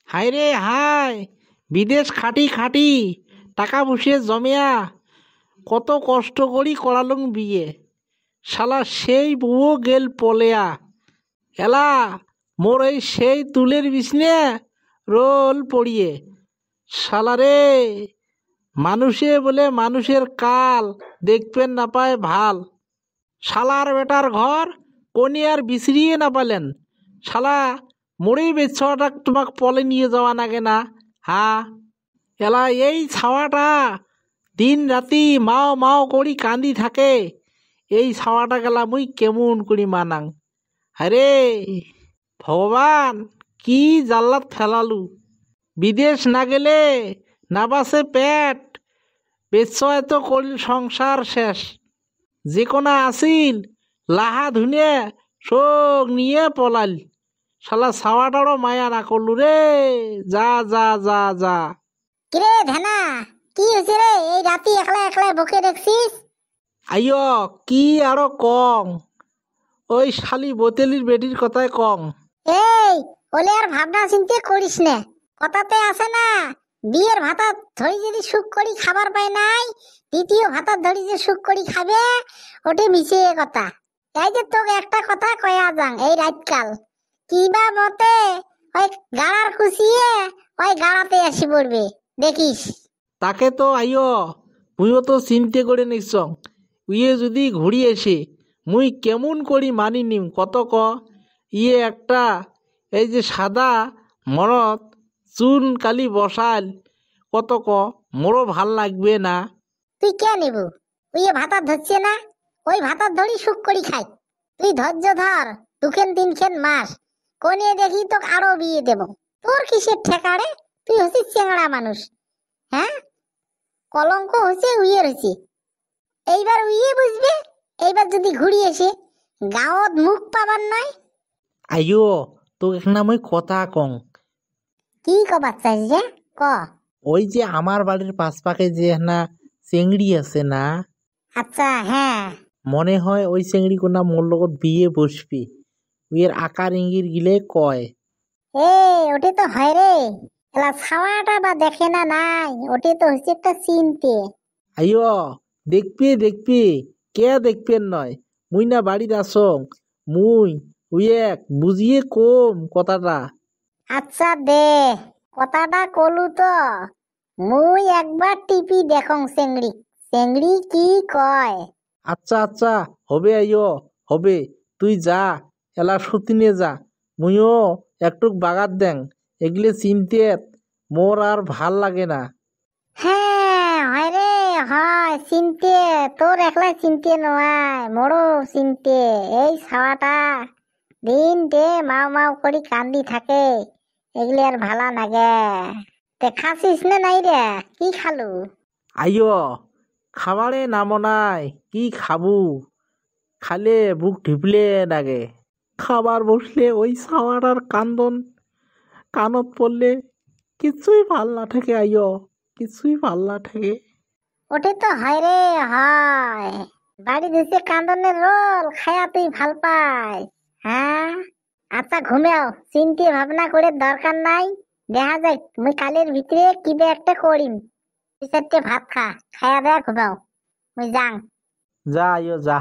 হায় রে হায়, বিদেশ খাটি খাটি টাকা পয়সা জমিয়া কত কষ্ট করি করালুম বিয়ে, শালা সেই বউ গেল পলেয়া। এলা মোর এই সেই তুলের বিছনে রোল পড়িয়ে, শালা রে মানুষে বলে মানুষের কাল দেখবেন না পায় ভাল। শালার বেটার ঘর কোনি আর বিছড়িয়ে না পালেন, শালা মোড়েই বেছটা তোমাক পলে নিয়ে যাওয়া নাগে না। হা এলা এই ছাওয়াটা দিন রাতি মাও মাও করি কান্দি থাকে, এই ছাওয়াটা গেলা মুই কেমন করি মানাং। আরে ভগবান, কি জাল্লাত ফেলালু। বিদেশ না গেলে না বাসে পেট, বেশ এত করিল সংসার শেষ। যে কোনা আসিল লাহা ধুনে শোক নিয়ে পলাল, শালা ছাওয়াটারও মায়া না করলু রে। যা যা যা যা। কিরে ধানা, কি হয়েছে রে? এই রাতি একলা একলা বকে দেখছিস? আইয় কি আরো কং, ওই শালি বোতেলির বেটির কথায় কং। এই ওলে আর ভাবনা চিন্তা করিস না, কথাতে আছে না, বিয়ের ভাতা ধরি যদি সুখ করি খাবার পায় নাই, দ্বিতীয় ভাতা ধরি যে সুখ করি খাবে, ওটে মিশে কথা। এই যে তোকে একটা কথা কয়া যাং, এই রাতকাল কিবা মতে ওই গাড়ার খুশিয়ে ওই গাড়াতে আসি পড়বে, দেখিস। তাকে তো আইয় মুইও তো চিন্তে করে নিচ্ছ, ইয়ে যদি ঘুরি এসে মুই কেমন করি মানি নিম কত ক। ইয়ে একটা এই যে সাদা মরদ চুন কালি বসাল কত ক, মোরও ভাল লাগবে না। তুই কে নেবু? ওই ভাতা ধরছে না, ওই ভাতা ধরি সুখ করি খাই। তুই ধৈর্য ধর, দুখেন তিনখেন মাস কোনে দেখি তোকে আরো বিয়ে দেব। তোর কিসের ঠেকাড়ে? তুই হচ্ছিস চেংড়া মানুষ, হ্যাঁ? কলঙ্ক হচ্ছে উইয়ের হচ্ছে, এইবার উইয়ে বুঝবে। এইবার যদি ঘুরি এসে গাঁৱত মুখ পাবার নয়। আইয় তোক একটা মুই কথা কং। কি কবার চাইছ রে? ক। ওই যে আমার বাড়ির পাশপাকে যে না চেংড়ি আছে না, আচ্ছা, হ্যাঁ। মনে হয় ওই চেংড়ি কোনা মোর লগত বিয়ে বসবি, উইয়ের আকার ইঙ্গির গিলে কয়। এ ওটি তো হয় রে, এলা ছাওয়াটা বা দেখে না নাই, ওটি তো হচ্ছে একটা চিনতে। আইয় দেখবি দেখবি, কে দেখবেন নয়, মুই না বাড়ির আসং, মুই উইয়েক বুঝিয়ে কম কথাটা। আচ্ছা দে, কথাটা কলু তো মুই একবার টিপি দেখং চেংড়ি, চেংড়ি কি কয়। আচ্ছা আচ্ছা হবে আইয় হবে, তুই যা এলা সতিনে যা, মুইও একটুক বাগাত দেং, এগুলো চিনতে মোর আর ভাল লাগে না। হ্যাঁ হয় রে, হয় চিনতে, তোর একলা চিনতে নয়, মোরও চিনতে। এই ছাওয়াটা দিন দে মাও মাও করি কান্দি থাকে, এগুলি আর ভালা লাগে। তে খাসিস না নাই রে? কি খালু? আইয় খাবারে নামো নাই, কি খাবু, খালে বুক ঢিপলে লাগে। খাবার বসলে ওই ছাওয়াটার কান্দন কানত পড়লে কিছুই ভাল না থাকে আইয়, কিছুই ভাল না থাকে। ওটি তো হয় রে, হয়। বাড়ি দিছে কান্দনের রোল খায়া তুই ভাল পাই, হ্যাঁ? আচ্ছা ঘুমেও, চিন্তে ভাবনা করে দরকার নাই। দেখা যাক মুই কালের ভিতরে কিবে একটা করিম। তুই চারটে ভাত খা, খায়া দেয়া ঘুমাও, মুই যাং। যা আইয় যা।